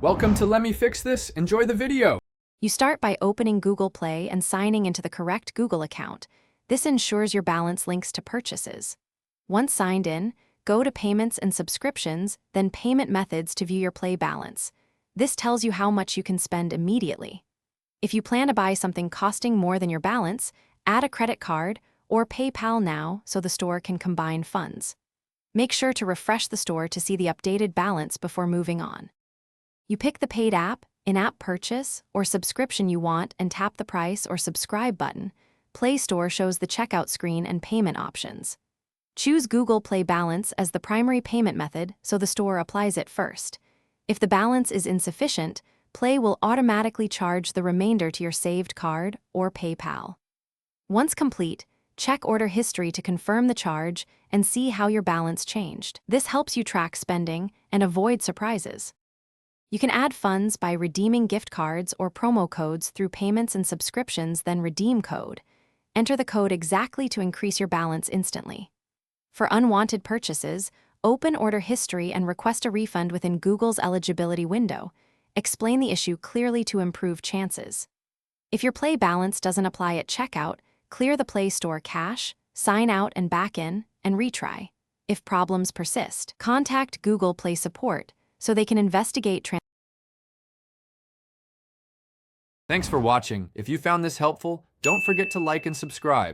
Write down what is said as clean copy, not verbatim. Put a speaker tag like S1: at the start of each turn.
S1: Welcome to Let Me Fix This. Enjoy the video.
S2: You start by opening Google Play and signing into the correct Google account. This ensures your balance links to purchases. Once signed in, go to Payments and Subscriptions, then Payment Methods to view your Play balance. This tells you how much you can spend immediately. If you plan to buy something costing more than your balance, add a credit card or PayPal now so the store can combine funds. Make sure to refresh the store to see the updated balance before moving on. You pick the paid app, in-app purchase, or subscription you want and tap the price or subscribe button. Play Store shows the checkout screen and payment options. Choose Google Play Balance as the primary payment method so the store applies it first. If the balance is insufficient, Play will automatically charge the remainder to your saved card or PayPal. Once complete, check order history to confirm the charge and see how your balance changed. This helps you track spending and avoid surprises. You can add funds by redeeming gift cards or promo codes through Payments and Subscriptions, then redeem code. Enter the code exactly to increase your balance instantly. For unwanted purchases, open order history and request a refund within Google's eligibility window. Explain the issue clearly to improve chances. If your Play balance doesn't apply at checkout, clear the Play Store cache, sign out and back in, and retry. If problems persist, contact Google Play Support so they can investigate.
S1: Thanks for watching. If you found this helpful, don't forget to like and subscribe.